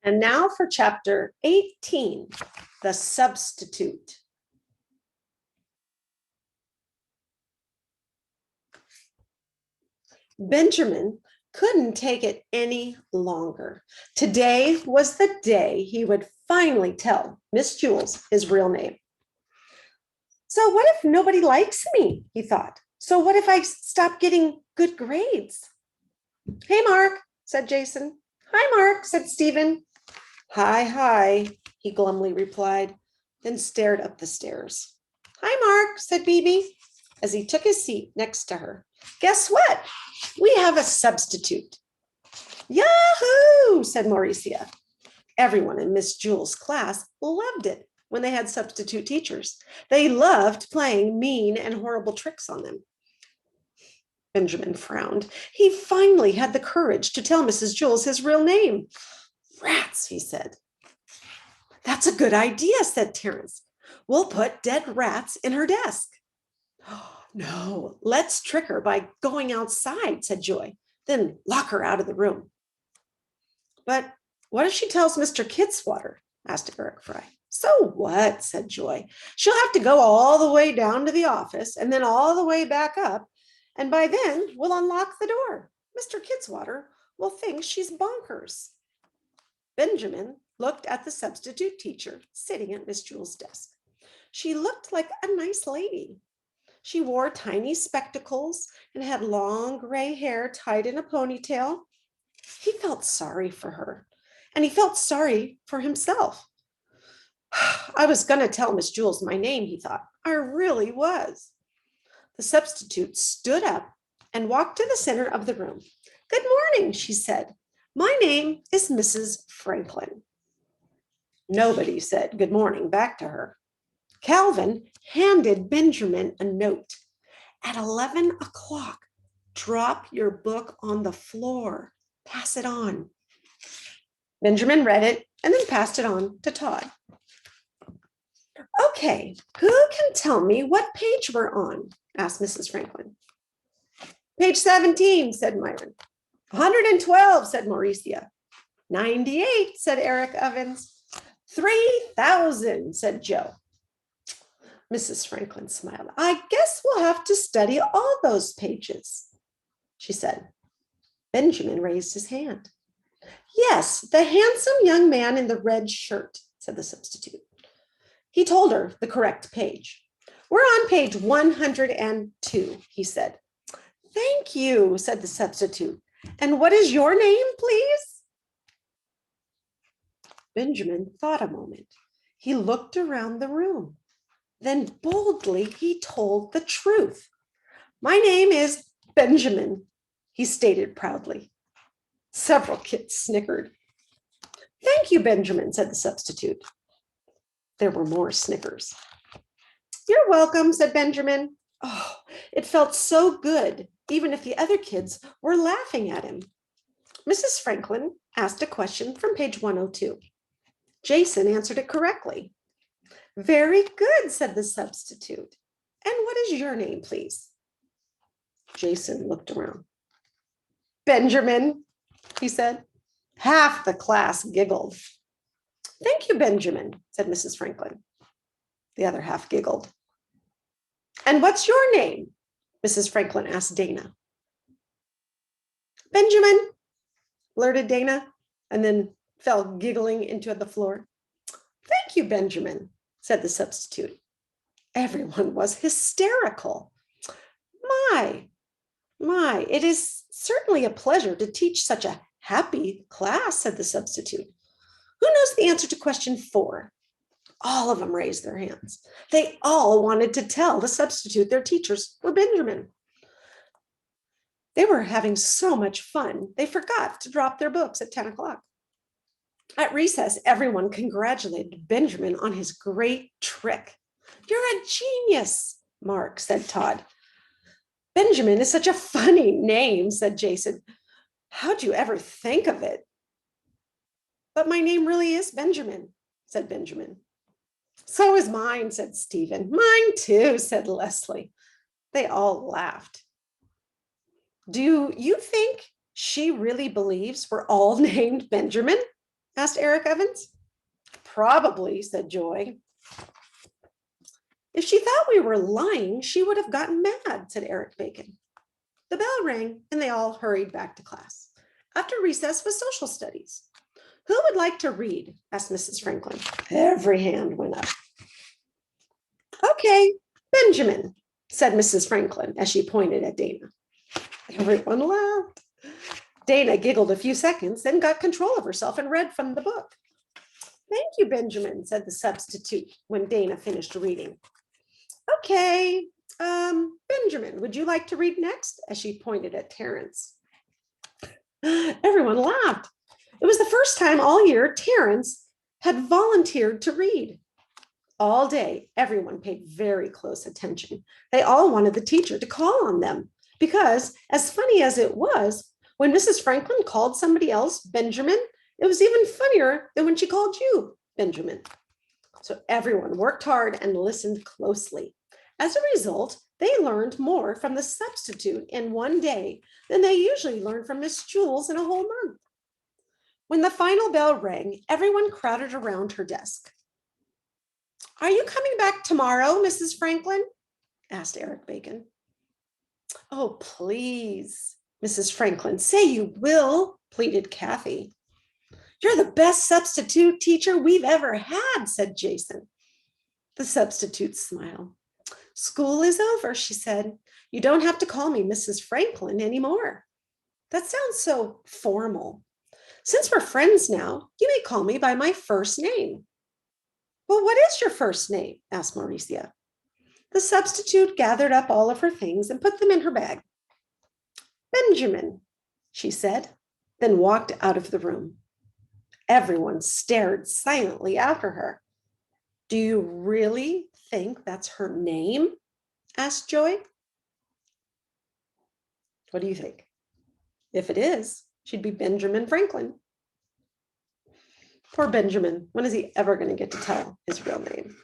And now for chapter 18, the substitute. Benjamin couldn't take it any longer. Today was the day he would finally tell Miss Jules his real name. So what if nobody likes me, he thought. So what if I stop getting good grades? Hey, Mark, said Jason. Hi, Mark, said Stephen. Hi, he glumly replied, then stared up the stairs. Hi, Mark, said Bibi, as he took his seat next to her. Guess what? We have a substitute. Yahoo, said Mauricia. Everyone in Miss Jules' class loved it when they had substitute teachers. They loved playing mean and horrible tricks on them. Benjamin frowned. He finally had the courage to tell Mrs. Jules his real name. Rats, he said. That's a good idea, said Terence. We'll put dead rats in her desk. Oh, no, let's trick her by going outside, said Joy. Then lock her out of the room. But what if she tells Mr. Kidswatter? Asked Eric Fry. So what, said Joy. She'll have to go all the way down to the office and then all the way back up. And by then, we'll unlock the door. Mr. Kidswatter will think she's bonkers. Benjamin looked at the substitute teacher sitting at Miss Jules' desk. She looked like a nice lady. She wore tiny spectacles and had long gray hair tied in a ponytail. He felt sorry for her, and he felt sorry for himself. I was going to tell Miss Jules my name, he thought. I really was. The substitute stood up and walked to the center of the room. Good morning, she said. My name is Mrs. Franklin. Nobody said good morning back to her. Calvin handed Benjamin a note. At 11 o'clock, drop your book on the floor. Pass it on. Benjamin read it and then passed it on to Todd. Okay, who can tell me what page we're on? Asked Mrs. Franklin. Page 17, said Myron. 112, said Mauricia. 98, said Eric Evans. 3,000, said Joe. Mrs. Franklin smiled. I guess we'll have to study all those pages, she said. Benjamin raised his hand. Yes, the handsome young man in the red shirt, said the substitute. He told her the correct page. We're on page 102, he said. Thank you, said the substitute. And what is your name, please? Benjamin thought a moment. He looked around the room. Then boldly he told the truth. My name is Benjamin, he stated proudly. Several kids snickered. Thank you, Benjamin, said the substitute. There were more snickers. You're welcome, said Benjamin. Oh, it felt so good, even if the other kids were laughing at him. Mrs. Franklin asked a question from page 102. Jason answered it correctly. Very good, said the substitute. And what is your name, please? Jason looked around. Benjamin, he said. Half the class giggled. Thank you, Benjamin, said Mrs. Franklin. The other half giggled. And what's your name? Mrs. Franklin asked Dana. Benjamin, blurted Dana, and then fell giggling into the floor. Thank you, Benjamin, said the substitute. Everyone was hysterical. My, it is certainly a pleasure to teach such a happy class, said the substitute. Who knows the answer to question 4? All of them raised their hands. They all wanted to tell the substitute their teachers were Benjamin. They were having so much fun, they forgot to drop their books at 10 o'clock. At recess, everyone congratulated Benjamin on his great trick. You're a genius, Mark, said Todd. Benjamin is such a funny name, said Jason. How'd you ever think of it? But my name really is Benjamin, said Benjamin. So is mine, said Stephen. Mine too, said Leslie. They all laughed. Do you think she really believes we're all named Benjamin? asked Eric Evans. Probably, said Joy. If she thought we were lying, she would have gotten mad, said Eric Bacon. The bell rang and they all hurried back to class. After recess was social studies. Who would like to read? Asked Mrs. Franklin. Every hand went up. Okay, Benjamin, said Mrs. Franklin as she pointed at Dana. Everyone laughed. Dana giggled a few seconds, then got control of herself and read from the book. Thank you, Benjamin, said the substitute when Dana finished reading. Okay, Benjamin, would you like to read next? As she pointed at Terence. Everyone laughed. It was the first time all year Terence had volunteered to read. All day, everyone paid very close attention. They all wanted the teacher to call on them because, as funny as it was, when Mrs. Franklin called somebody else Benjamin, it was even funnier than when she called you Benjamin. So everyone worked hard and listened closely. As a result, they learned more from the substitute in one day than they usually learn from Miss Jules in a whole month. When the final bell rang, everyone crowded around her desk. Are you coming back tomorrow, Mrs. Franklin? Asked Eric Bacon. Oh, please, Mrs. Franklin, say you will, pleaded Kathy. You're the best substitute teacher we've ever had, said Jason. The substitute smiled. School is over, she said. You don't have to call me Mrs. Franklin anymore. That sounds so formal. Since we're friends now, you may call me by my first name. Well, what is your first name? Asked Mauricia. The substitute gathered up all of her things and put them in her bag. Benjamin, she said, then walked out of the room. Everyone stared silently after her. Do you really think that's her name? Asked Joy. What do you think? If it is, she'd be Benjamin Franklin. Poor Benjamin. When is he ever going to get to tell his real name?